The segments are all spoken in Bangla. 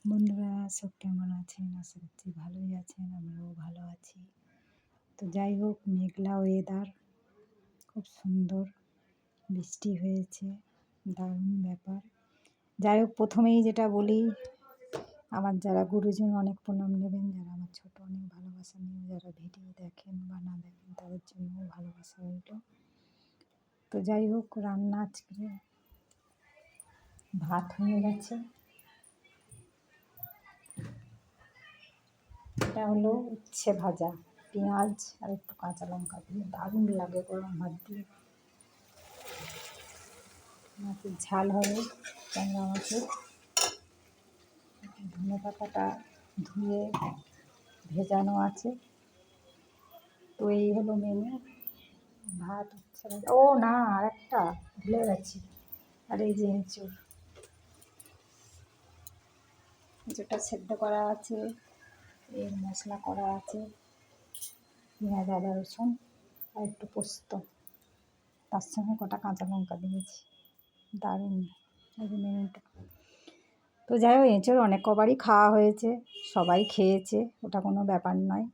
বন্ধুরা সব কেমন আছেন? আশা করছি ভালোই আছেন, আমরাও ভালো আছি। তো যাই হোক, মেঘলা ওয়েদার, খুব সুন্দর, বৃষ্টি হয়েছে, দারুণ ব্যাপার। যাই হোক, প্রথমেই যেটা বলি, আমার যারা গুরুজন অনেক প্রণাম নেবেন, যারা আমার ছোট অনেক ভালোবাসা নিয়ে যারা ভিডিও দেখেন বা না দেখেন তাদের জন্য ভালোবাসা রইল। তো যাই হোক, রান্না আজকে ভাত হয়ে গেছে। এটা হলো উচ্ছে ভাজা, পেঁয়াজ আর একটু কাঁচা লঙ্কা দিয়ে দারুণ লাগে গরম ভাত দিয়ে। মাছের ঝাল হবে, ট্যাংরা মাছের। ধনে পাতাটা ধুয়ে ভেজানো আছে। তো এই হলো মেনু। ভাত উচ্ছে ভাজা, ও না আর একটা ভুলে গেছি, আর এই যে এঁচুড়, এঁচুড়টা সেদ্ধ করা আছে, এর মশলা করা আছে, পেঁয়াজ আদা রসুন আর একটু পোস্ত, তার সঙ্গে কটা কাঁচা লঙ্কা দিয়েছি। দারুণ এই যে মেনুটা। তো যাই হোক, এঁচোড় অনেক কবারই খাওয়া হয়েছে, সবাই খেয়েছে, ওটা কোনো ব্যাপার নয়।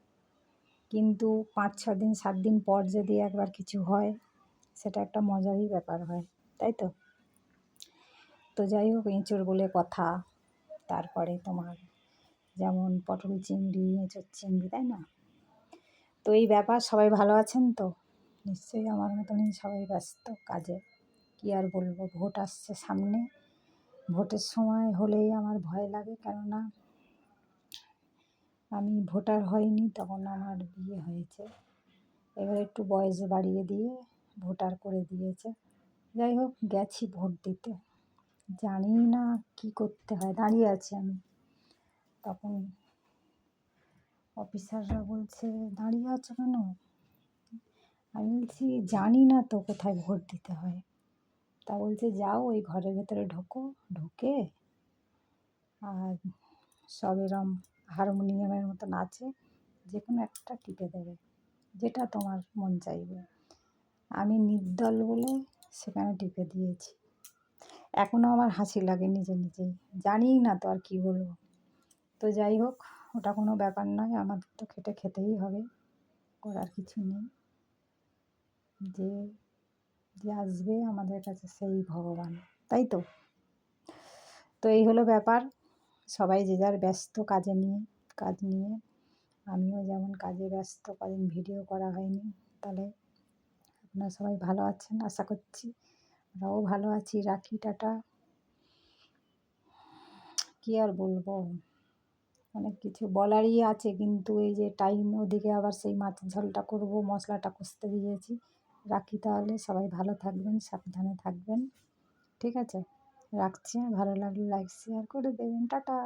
কিন্তু 5-6 দিন 7 দিন পর যদি একবার কিছু হয়, সেটা একটা মজারই ব্যাপার হয়, তাই তো? তো যাই হোক, এঁচোড় বলে কথা। তারপরে তোমার যেমন পটল চিংড়ি, এঁচোড় চিংড়ি, তাই না? তো এই ব্যাপার, সবাই ভালো আছেন তো? নিশ্চয়ই আমার মতনই সবাই ব্যস্ত কাজে। কী আর বলবো, ভোট আসছে সামনে। ভোটের সময় হলেই আমার ভয় লাগে, কেননা আমি ভোটার হইনি, তখন আমার বিয়ে হয়েছে। এবার একটু বয়স বাড়িয়ে দিয়ে ভোটার করে দিয়েছে। যাই হোক, গেছি ভোট দিতে, জানি না কি করতে হয়। দাঁড়িয়ে আছি আমি, তখন অফিসাররা বলছে, দাঁড়িয়ে আছো কেন? আমি বলছি জানি না তো কোথায় ভোট দিতে হয়। তা বলছে যাও ওই ঘরের ভেতরে ঢোকো, ঢুকে আর সব এরম হারমোনিয়ামের মতন আছে, যে কোনো একটা টিপে দেবে, যেটা তোমার মন চাইবে। আমি নির্দল বলে সেখানে টিপে দিয়েছি। এখনও আমার হাসি লাগে নিজে নিজেই, জানি না তো আর কি বলবো। তো যাই হোক, ওটা কোনো ব্যাপার নয়, আমাদের তো খেটে খেতেই হবে, করার কিছু নেই। যে যে আসবে আমাদের কাছে সেই ভগবান, তাই তো? তো এই হলো ব্যাপার। সবাই যে যার ব্যস্ত কাজে নিয়ে, কাজ নিয়ে। আমিও যেমন কাজে ব্যস্ত, কদিন ভিডিও করা হয়নি। তাহলে আপনারা সবাই ভালো আছেন আশা করছি, আমরাও ভালো আছি। রাখি, টাটা। কী আর বলবো, অনেক কিছু বলারই আছে, কিন্তু এই যে টাইম, ওদিকে আবার সেই মাছের ঝোলটা করবো, মশলাটা কষতে দিয়েছি। রাখি তাহলে, সবাই ভালো থাকবেন, সাবধানে থাকবেন, ঠিক আছে? রাখছি, ভালো লাগলে লাইক শেয়ার করে দেবেন, টাটা।